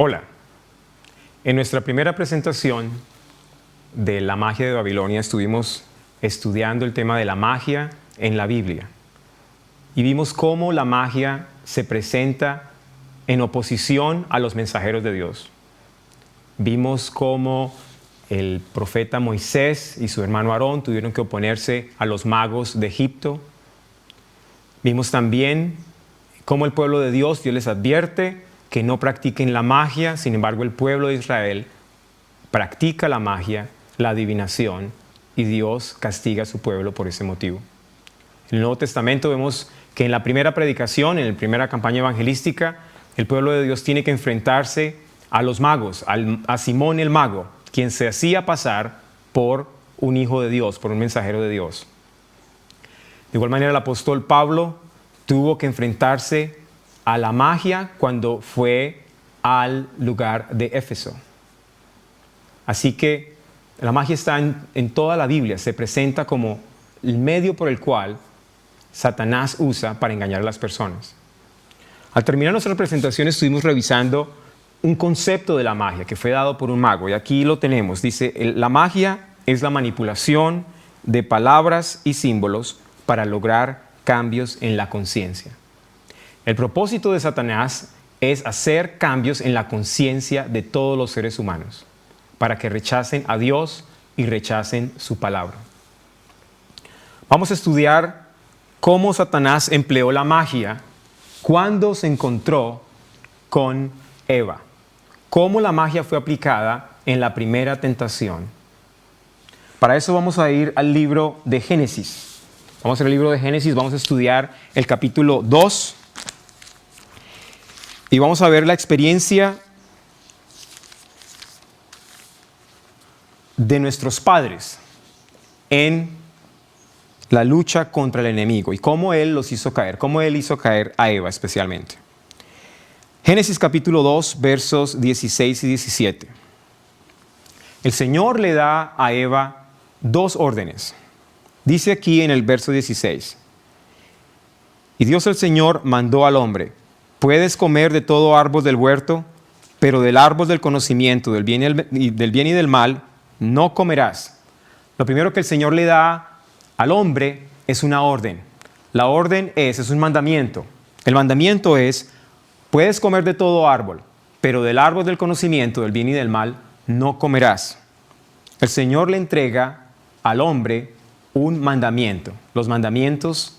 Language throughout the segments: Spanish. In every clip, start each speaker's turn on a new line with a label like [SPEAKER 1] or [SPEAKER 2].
[SPEAKER 1] Hola, en nuestra primera presentación de la magia de Babilonia estuvimos estudiando el tema de la magia en la Biblia y vimos cómo la magia se presenta en oposición a los mensajeros de Dios. Vimos cómo el profeta Moisés y su hermano Aarón tuvieron que oponerse a los magos de Egipto. Vimos también cómo el pueblo de Dios les advierte que no practiquen la magia. Sin embargo, el pueblo de Israel practica la magia, la adivinación, y Dios castiga a su pueblo por ese motivo. En el Nuevo Testamento vemos que en la primera predicación, en la primera campaña evangelística, el pueblo de Dios tiene que enfrentarse a los magos, a Simón el mago, quien se hacía pasar por un hijo de Dios, por un mensajero de Dios. De igual manera, el apóstol Pablo tuvo que enfrentarse a la magia cuando fue al lugar de Éfeso. Así que la magia está en toda la Biblia, se presenta como el medio por el cual Satanás usa para engañar a las personas. Al terminar nuestra presentación estuvimos revisando un concepto de la magia que fue dado por un mago, y aquí lo tenemos. Dice, la magia es la manipulación de palabras y símbolos para lograr cambios en la conciencia. El propósito de Satanás es hacer cambios en la conciencia de todos los seres humanos, para que rechacen a Dios y rechacen su palabra. Vamos a estudiar cómo Satanás empleó la magia cuando se encontró con Eva. Cómo la magia fue aplicada en la primera tentación. Para eso vamos a ir al libro de Génesis. Vamos al libro de Génesis, vamos a estudiar el capítulo 2. Y vamos a ver la experiencia de nuestros padres en la lucha contra el enemigo y cómo Él los hizo caer, cómo Él hizo caer a Eva especialmente. Génesis capítulo 2, versos 16 y 17. El Señor le da a Eva dos órdenes. Dice aquí en el verso 16. Y Dios el Señor mandó al hombre: puedes comer de todo árbol del huerto, pero del árbol del conocimiento del bien y del mal no comerás. Lo primero que el Señor le da al hombre es una orden. La orden es un mandamiento. El mandamiento es: puedes comer de todo árbol, pero del árbol del conocimiento del bien y del mal no comerás. El Señor le entrega al hombre un mandamiento. Los mandamientos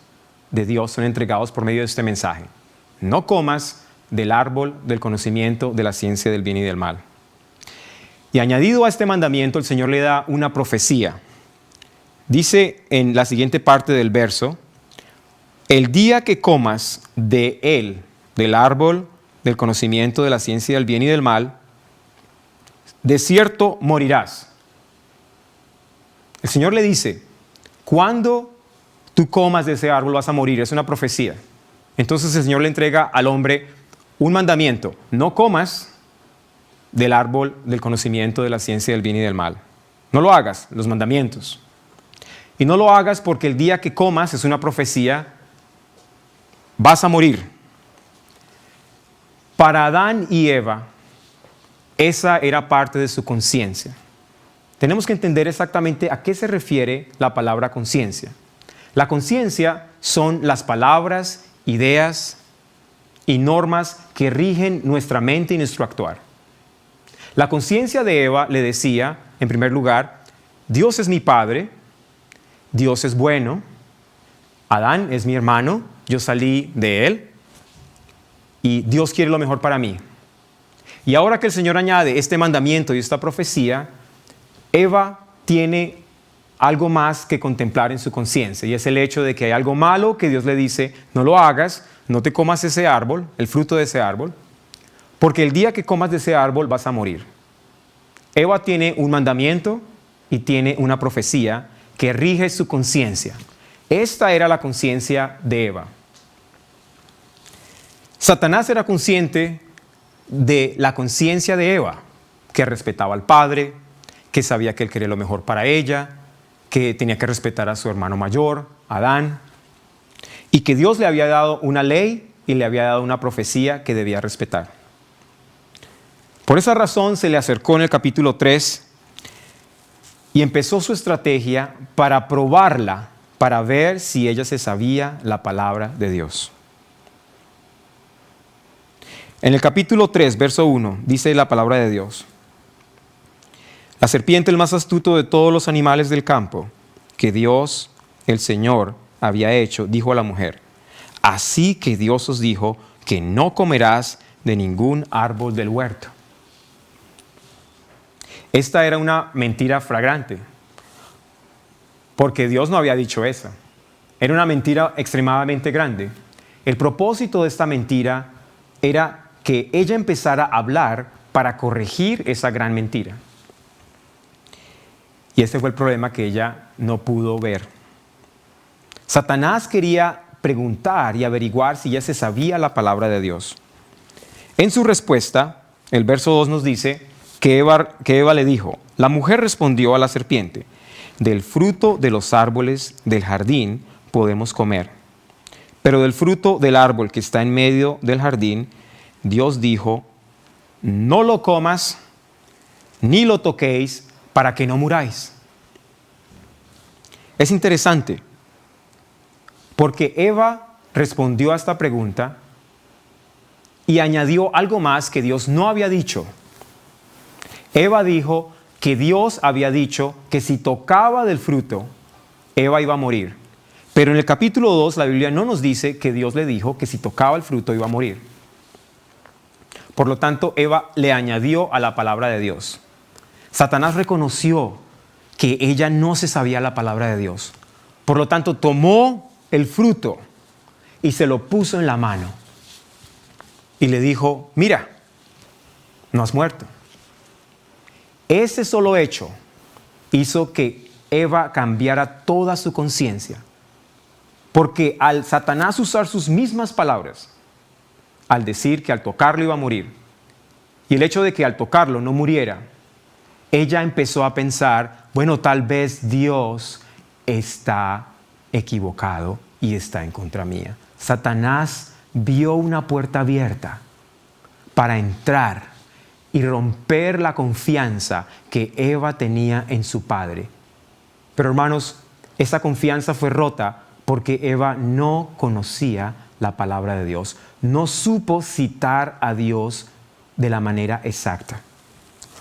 [SPEAKER 1] de Dios son entregados por medio de este mensaje: no comas del árbol del conocimiento de la ciencia del bien y del mal. Y añadido a este mandamiento, el Señor le da una profecía. Dice en la siguiente parte del verso: el día que comas de él, del árbol del conocimiento de la ciencia del bien y del mal, de cierto morirás. El Señor le dice: cuando tú comas de ese árbol vas a morir. Es una profecía. Entonces el Señor le entrega al hombre un mandamiento: no comas del árbol del conocimiento de la ciencia del bien y del mal. No lo hagas, los mandamientos. Y no lo hagas porque el día que comas, es una profecía, vas a morir. Para Adán y Eva, esa era parte de su conciencia. Tenemos que entender exactamente a qué se refiere la palabra conciencia. La conciencia son las palabras, ideas y normas que rigen nuestra mente y nuestro actuar. La conciencia de Eva le decía, en primer lugar: Dios es mi padre, Dios es bueno, Adán es mi hermano, yo salí de él y Dios quiere lo mejor para mí. Y ahora que el Señor añade este mandamiento y esta profecía, Eva tiene algo más que contemplar en su conciencia, y es el hecho de que hay algo malo que Dios le dice: no lo hagas, no te comas ese árbol, el fruto de ese árbol, porque el día que comas de ese árbol vas a morir. Eva tiene un mandamiento y tiene una profecía que rige su conciencia. Esta era la conciencia de Eva. Satanás era consciente de la conciencia de Eva, que respetaba al padre, que sabía que él quería lo mejor para ella, que tenía que respetar a su hermano mayor, Adán, y que Dios le había dado una ley y le había dado una profecía que debía respetar. Por esa razón se le acercó en el capítulo 3 y empezó su estrategia para probarla, para ver si ella se sabía la palabra de Dios. En el capítulo 3, verso 1, dice la palabra de Dios: la serpiente, el más astuto de todos los animales del campo, que Dios, el Señor, había hecho, dijo a la mujer: así que Dios os dijo que no comerás de ningún árbol del huerto. Esta era una mentira flagrante, porque Dios no había dicho eso. Era una mentira extremadamente grande. El propósito de esta mentira era que ella empezara a hablar para corregir esa gran mentira. Y ese fue el problema que ella no pudo ver. Satanás quería preguntar y averiguar si ella se sabía la palabra de Dios. En su respuesta, el verso 2 nos dice que Eva le dijo: la mujer respondió a la serpiente: del fruto de los árboles del jardín podemos comer, pero del fruto del árbol que está en medio del jardín, Dios dijo: no lo comas ni lo toquéis para que no muráis. Es interesante, porque Eva respondió a esta pregunta y añadió algo más que Dios no había dicho. Eva dijo que Dios había dicho que si tocaba del fruto, Eva iba a morir. Pero en el capítulo 2 la Biblia no nos dice que Dios le dijo que si tocaba el fruto iba a morir. Por lo tanto, Eva le añadió a la palabra de Dios. Satanás reconoció que ella no se sabía la palabra de Dios. Por lo tanto, tomó el fruto y se lo puso en la mano. Y le dijo: mira, no has muerto. Ese solo hecho hizo que Eva cambiara toda su conciencia. Porque al Satanás usar sus mismas palabras, al decir que al tocarlo iba a morir, y el hecho de que al tocarlo no muriera, ella empezó a pensar: bueno, tal vez Dios está equivocado y está en contra mía. Satanás vio una puerta abierta para entrar y romper la confianza que Eva tenía en su padre. Pero hermanos, esa confianza fue rota porque Eva no conocía la palabra de Dios. No supo citar a Dios de la manera exacta.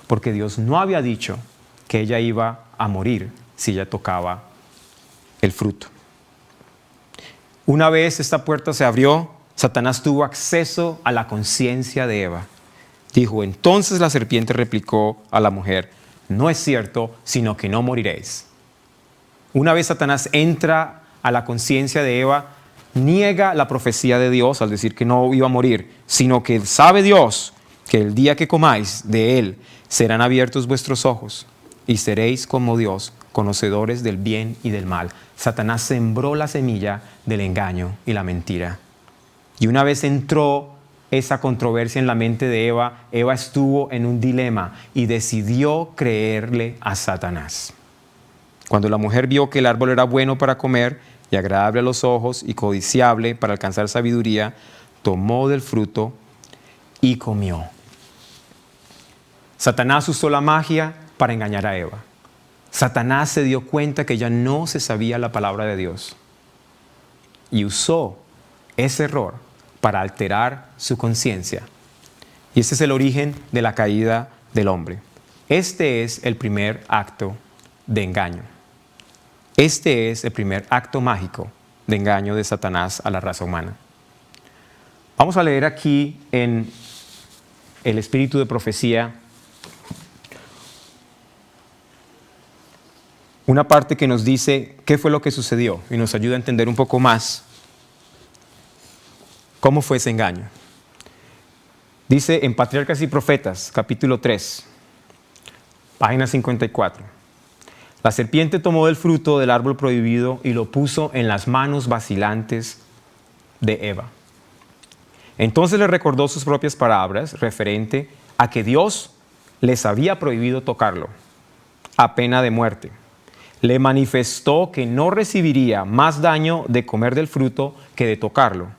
[SPEAKER 1] Porque Dios no había dicho que ella iba a morir si ella tocaba el fruto. Una vez esta puerta se abrió, Satanás tuvo acceso a la conciencia de Eva. Dijo: entonces la serpiente replicó a la mujer: no es cierto, sino que no moriréis. Una vez Satanás entra a la conciencia de Eva, niega la profecía de Dios al decir que no iba a morir, sino que sabe Dios que el día que comáis de él serán abiertos vuestros ojos y seréis como Dios, conocedores del bien y del mal. Satanás sembró la semilla del engaño y la mentira. Y una vez entró esa controversia en la mente de Eva, Eva estuvo en un dilema y decidió creerle a Satanás. Cuando la mujer vio que el árbol era bueno para comer y agradable a los ojos y codiciable para alcanzar sabiduría, tomó del fruto y comió. Satanás usó la magia para engañar a Eva. Satanás se dio cuenta que ella no se sabía la palabra de Dios y usó ese error para alterar su conciencia. Y ese es el origen de la caída del hombre. Este es el primer acto de engaño. Este es el primer acto mágico de engaño de Satanás a la raza humana. Vamos a leer aquí en el espíritu de profecía una parte que nos dice qué fue lo que sucedió y nos ayuda a entender un poco más cómo fue ese engaño. Dice en Patriarcas y Profetas, capítulo 3, página 54. La serpiente tomó del fruto del árbol prohibido y lo puso en las manos vacilantes de Eva. Entonces le recordó sus propias palabras referente a que Dios les había prohibido tocarlo, a pena de muerte. Le manifestó que no recibiría más daño de comer del fruto que de tocarlo.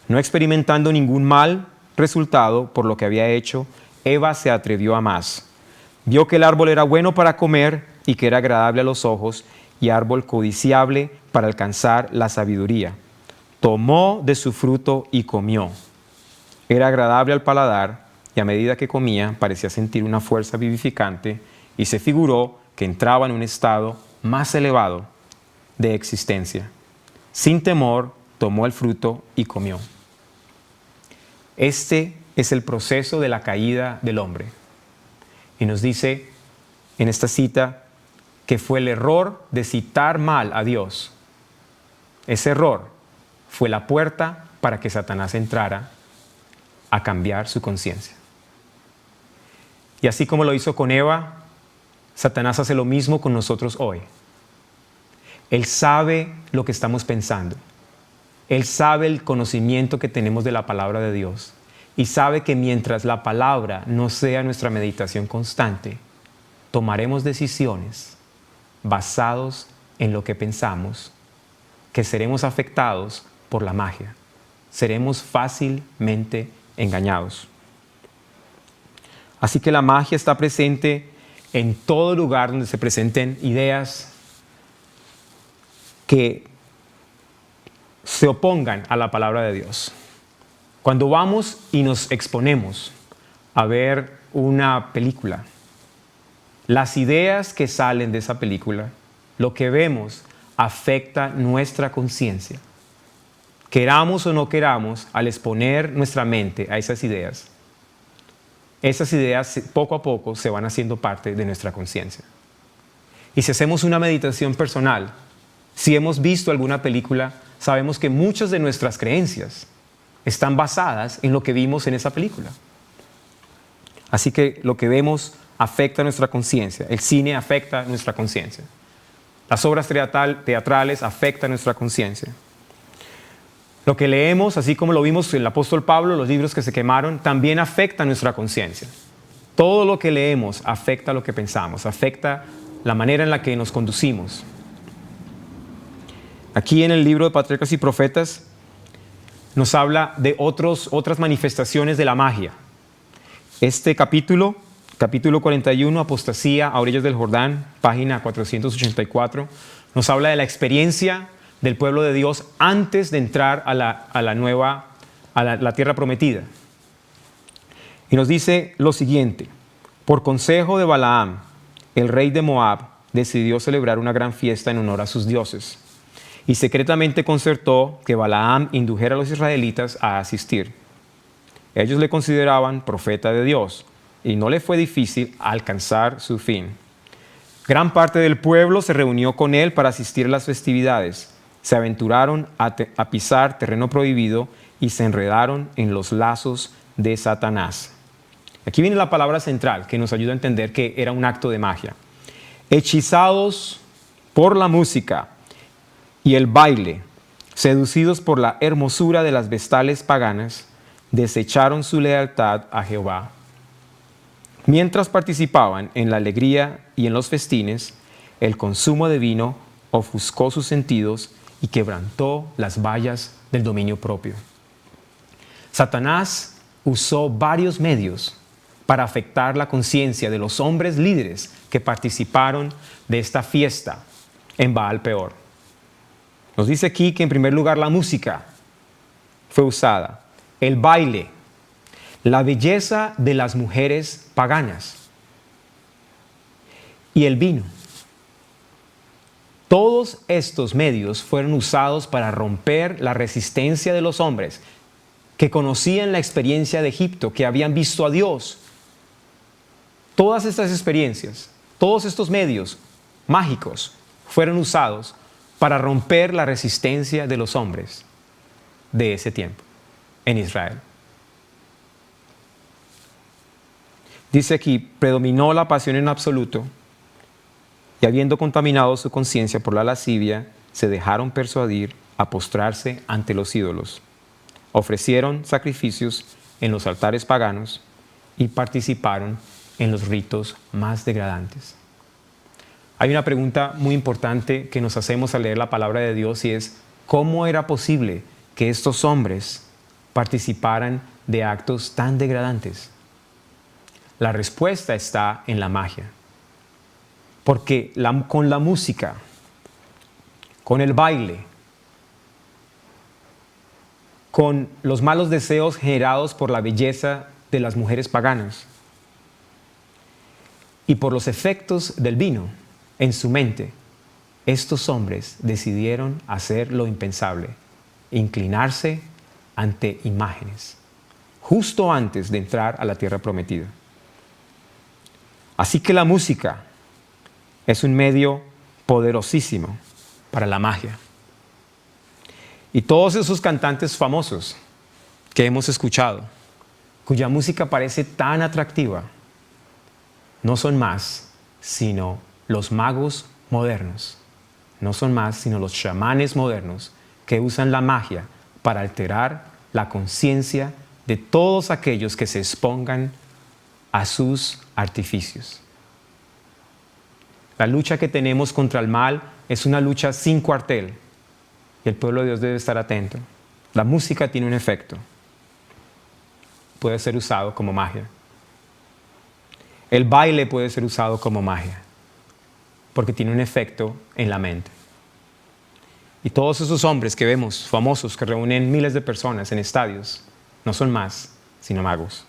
[SPEAKER 1] No experimentando ningún mal resultado por lo que había hecho, Eva se atrevió a más. Vio que el árbol era bueno para comer y que era agradable a los ojos y árbol codiciable para alcanzar la sabiduría. Tomó de su fruto y comió. Era agradable al paladar y a medida que comía parecía sentir una fuerza vivificante y se figuró que entraba en un estado más elevado de existencia. Sin temor, tomó el fruto y comió. Este es el proceso de la caída del hombre. Y nos dice en esta cita que fue el error de citar mal a Dios. Ese error fue la puerta para que Satanás entrara a cambiar su conciencia. Y así como lo hizo con Eva, Satanás hace lo mismo con nosotros hoy. Él sabe lo que estamos pensando. Él sabe el conocimiento que tenemos de la palabra de Dios. Y sabe que mientras la palabra no sea nuestra meditación constante, tomaremos decisiones basados en lo que pensamos, que seremos afectados por la magia. Seremos fácilmente engañados. Así que la magia está presente en todo lugar donde se presenten ideas que se opongan a la palabra de Dios. Cuando vamos y nos exponemos a ver una película, las ideas que salen de esa película, lo que vemos, afecta nuestra conciencia. Queramos o no queramos, al exponer nuestra mente a esas ideas poco a poco se van haciendo parte de nuestra conciencia. Y si hacemos una meditación personal, si hemos visto alguna película, sabemos que muchas de nuestras creencias están basadas en lo que vimos en esa película. Así que lo que vemos afecta nuestra conciencia. El cine afecta nuestra conciencia. Las obras teatrales afectan nuestra conciencia. Lo que leemos, así como lo vimos en el apóstol Pablo, los libros que se quemaron, también afecta nuestra conciencia. Todo lo que leemos afecta lo que pensamos, afecta la manera en la que nos conducimos. Aquí en el libro de Patriarcas y Profetas nos habla de otras manifestaciones de la magia. Este capítulo 41, Apostasía a orillas del Jordán, página 484, nos habla de la experiencia del pueblo de Dios antes de entrar a la tierra prometida. Y nos dice lo siguiente: por consejo de Balaam, el rey de Moab decidió celebrar una gran fiesta en honor a sus dioses. Y secretamente concertó que Balaam indujera a los israelitas a asistir. Ellos le consideraban profeta de Dios, y no le fue difícil alcanzar su fin. Gran parte del pueblo se reunió con él para asistir a las festividades. Se aventuraron a pisar terreno prohibido y se enredaron en los lazos de Satanás. Aquí viene la palabra central que nos ayuda a entender que era un acto de magia. Hechizados por la música y el baile, seducidos por la hermosura de las vestales paganas, desecharon su lealtad a Jehová. Mientras participaban en la alegría y en los festines, el consumo de vino ofuscó sus sentidos y quebrantó las vallas del dominio propio. Satanás usó varios medios para afectar la conciencia de los hombres líderes que participaron de esta fiesta en Baal Peor. Nos dice aquí que en primer lugar la música fue usada, el baile, la belleza de las mujeres paganas y el vino. Todos estos medios fueron usados para romper la resistencia de los hombres que conocían la experiencia de Egipto, que habían visto a Dios. Todas estas experiencias, todos estos medios mágicos fueron usados para romper la resistencia de los hombres de ese tiempo en Israel. Dice aquí, predominó la pasión en absoluto y habiendo contaminado su conciencia por la lascivia, se dejaron persuadir a postrarse ante los ídolos. Ofrecieron sacrificios en los altares paganos y participaron en los ritos más degradantes. Hay una pregunta muy importante que nos hacemos al leer la palabra de Dios y es, ¿cómo era posible que estos hombres participaran de actos tan degradantes? La respuesta está en la magia. Porque con la música, con el baile, con los malos deseos generados por la belleza de las mujeres paganas y por los efectos del vino en su mente, estos hombres decidieron hacer lo impensable, inclinarse ante imágenes, justo antes de entrar a la tierra prometida. Así que la música es un medio poderosísimo para la magia. Y todos esos cantantes famosos que hemos escuchado, cuya música parece tan atractiva, no son más sino los magos modernos, no son más sino los chamanes modernos que usan la magia para alterar la conciencia de todos aquellos que se expongan a sus artificios. La lucha que tenemos contra el mal es una lucha sin cuartel y el pueblo de Dios debe estar atento. La música tiene un efecto. Puede ser usado como magia. El baile puede ser usado como magia porque tiene un efecto en la mente. Y todos esos hombres que vemos, famosos, que reúnen miles de personas en estadios, no son más sino magos.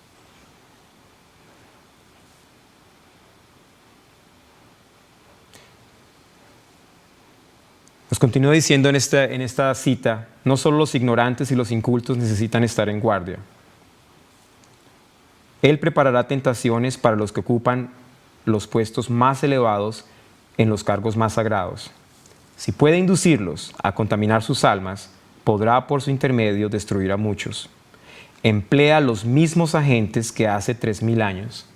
[SPEAKER 1] Nos continúa diciendo en esta cita, no solo los ignorantes y los incultos necesitan estar en guardia. Él preparará tentaciones para los que ocupan los puestos más elevados en los cargos más sagrados. Si puede inducirlos a contaminar sus almas, podrá por su intermedio destruir a muchos. Emplea los mismos agentes que hace 3000 años.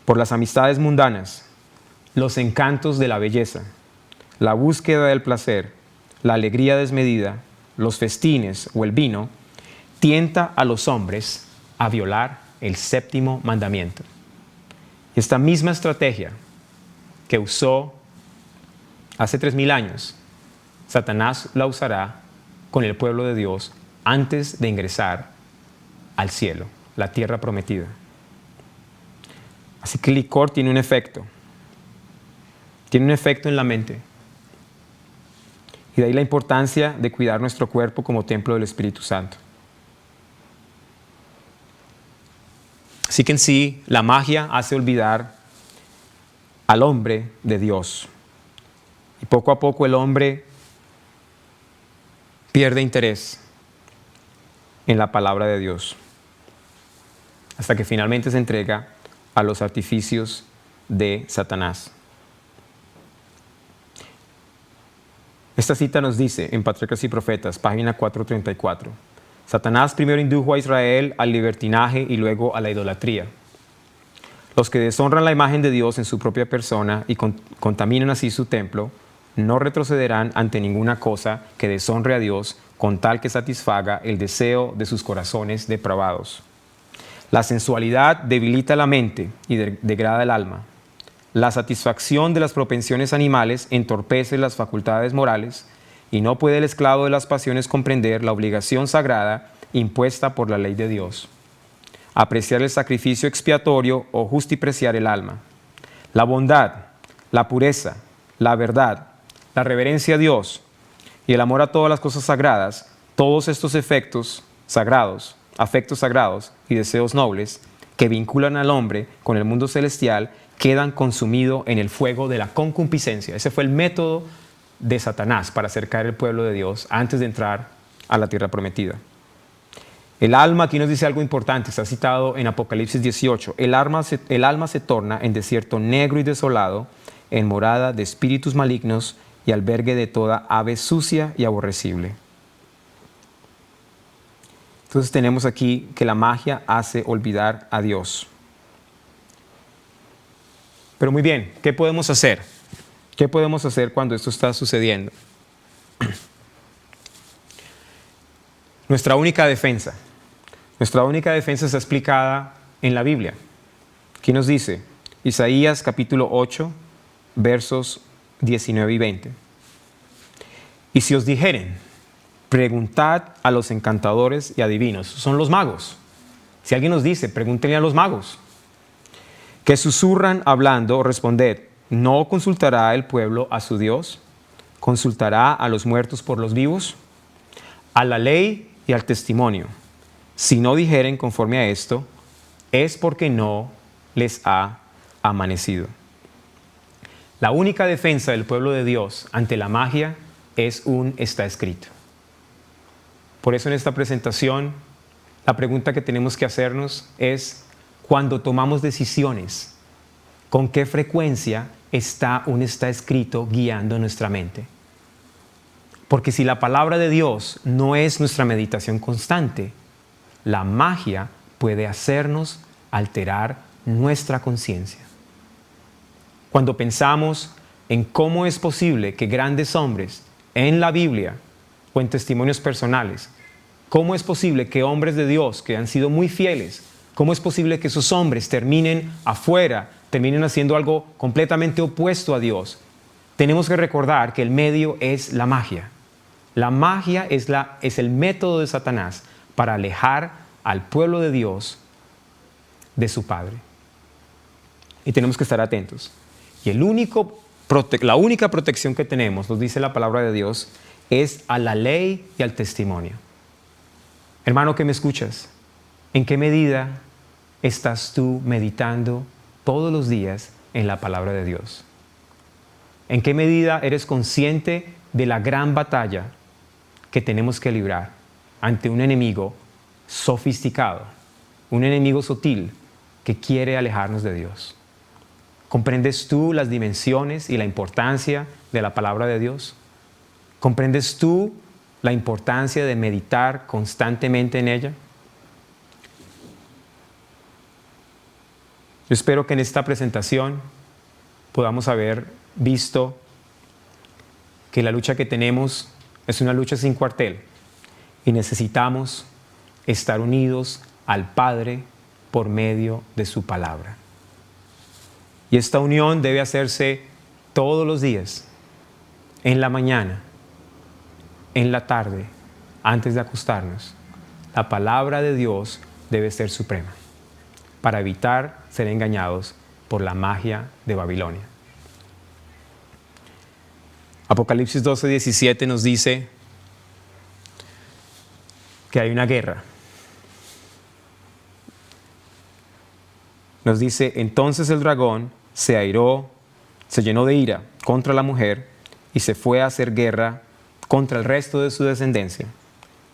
[SPEAKER 1] Por las amistades mundanas, los encantos de la belleza, la búsqueda del placer, la alegría desmedida, los festines o el vino, tienta a los hombres a violar el 7º mandamiento. Esta misma estrategia que usó hace 3000 años, Satanás la usará con el pueblo de Dios antes de ingresar al cielo, la tierra prometida. Así que el licor tiene un efecto. Tiene un efecto en la mente. Y de ahí la importancia de cuidar nuestro cuerpo como templo del Espíritu Santo. Así que en sí, la magia hace olvidar al hombre de Dios. Y poco a poco el hombre pierde interés en la palabra de Dios, hasta que finalmente se entrega a los artificios de Satanás. Esta cita nos dice en Patriarcas y Profetas, página 434, Satanás primero indujo a Israel al libertinaje y luego a la idolatría. Los que deshonran la imagen de Dios en su propia persona y contaminan así su templo, no retrocederán ante ninguna cosa que deshonre a Dios con tal que satisfaga el deseo de sus corazones depravados. La sensualidad debilita la mente y degrada el alma. La satisfacción de las propensiones animales entorpece las facultades morales y no puede el esclavo de las pasiones comprender la obligación sagrada impuesta por la ley de Dios. Apreciar el sacrificio expiatorio o justipreciar el alma. La bondad, la pureza, la verdad, la reverencia a Dios y el amor a todas las cosas sagradas, todos estos afectos sagrados y deseos nobles que vinculan al hombre con el mundo celestial quedan consumidos en el fuego de la concupiscencia. Ese fue el método de Satanás para acercar el pueblo de Dios antes de entrar a la tierra prometida. El alma, aquí nos dice algo importante, está citado en Apocalipsis 18. El alma se torna en desierto negro y desolado, en morada de espíritus malignos y albergue de toda ave sucia y aborrecible. Entonces tenemos aquí que la magia hace olvidar a Dios. Pero muy bien, ¿qué podemos hacer? ¿Qué podemos hacer cuando esto está sucediendo? Nuestra única defensa está explicada en la Biblia. Aquí nos dice, Isaías capítulo 8, versos 19 y 20. Y si os dijeren, preguntad a los encantadores y adivinos, son los magos. Si alguien nos dice, pregúntenle a los magos. que susurran hablando, responded, ¿no consultará el pueblo a su Dios? ¿Consultará a los muertos por los vivos? A la ley y al testimonio. Si no dijeren conforme a esto, es porque no les ha amanecido. La única defensa del pueblo de Dios ante la magia es un está escrito. Por eso en esta presentación, la pregunta que tenemos que hacernos es, cuando tomamos decisiones, ¿con qué frecuencia está un está escrito guiando nuestra mente? Porque si la palabra de Dios no es nuestra meditación constante, la magia puede hacernos alterar nuestra conciencia. Cuando pensamos en cómo es posible que grandes hombres en la Biblia o en testimonios personales, cómo es posible que hombres de Dios que han sido muy fieles, cómo es posible que esos hombres terminen afuera, terminen haciendo algo completamente opuesto a Dios, tenemos que recordar que el medio es la magia. La magia es el método de Satanás para alejar al pueblo de Dios de su Padre. Y tenemos que estar atentos. Y la única protección que tenemos, nos dice la palabra de Dios, es a la ley y al testimonio. Hermano que me escuchas, ¿en qué medida estás tú meditando todos los días en la palabra de Dios? ¿En qué medida eres consciente de la gran batalla que tenemos que librar ante un enemigo sofisticado, un enemigo sutil que quiere alejarnos de Dios? ¿Comprendes tú las dimensiones y la importancia de la palabra de Dios? ¿Comprendes tú la importancia de meditar constantemente en ella? Yo espero que en esta presentación podamos haber visto que la lucha que tenemos es una lucha sin cuartel y necesitamos estar unidos al Padre por medio de su palabra. Y esta unión debe hacerse todos los días, en la mañana, en la tarde, antes de acostarnos. La palabra de Dios debe ser suprema para evitar ser engañados por la magia de Babilonia. Apocalipsis 12:17 nos dice que hay una guerra. Nos dice, entonces el dragón se airó, se llenó de ira contra la mujer y se fue a hacer guerra contra el resto de su descendencia,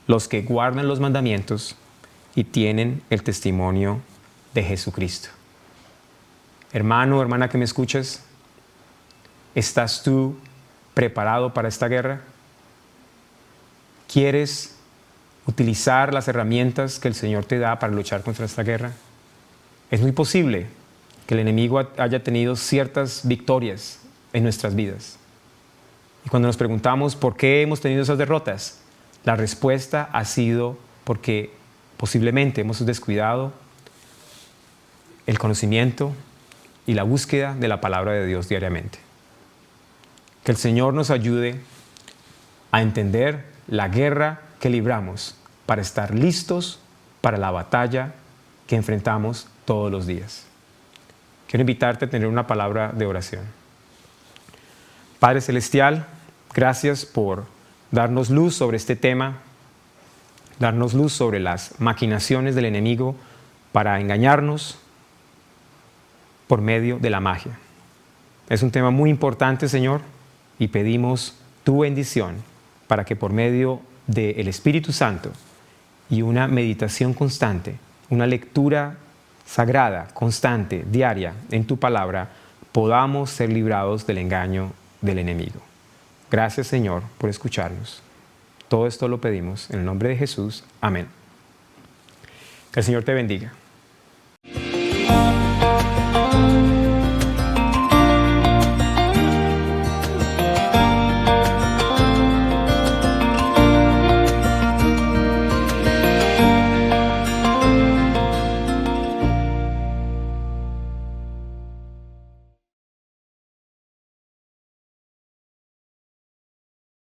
[SPEAKER 1] los que guardan los mandamientos y tienen el testimonio de Jesucristo. Hermano, hermana que me escuchas, ¿estás tú preparado para esta guerra? ¿Quieres utilizar las herramientas que el Señor te da para luchar contra esta guerra? Es muy posible que el enemigo haya tenido ciertas victorias en nuestras vidas. Y cuando nos preguntamos por qué hemos tenido esas derrotas, la respuesta ha sido porque posiblemente hemos descuidado el conocimiento y la búsqueda de la palabra de Dios diariamente. Que el Señor nos ayude a entender la guerra que libramos para estar listos para la batalla que enfrentamos todos los días. Quiero invitarte a tener una palabra de oración. Padre Celestial, gracias por darnos luz sobre este tema, darnos luz sobre las maquinaciones del enemigo para engañarnos por medio de la magia. Es un tema muy importante, Señor, y pedimos tu bendición para que por medio del Espíritu Santo y una meditación constante, una lectura sagrada, constante, diaria en tu palabra, podamos ser librados del engaño del enemigo. Gracias, Señor, por escucharnos. Todo esto lo pedimos en el nombre de Jesús. Amén. Que el Señor te bendiga.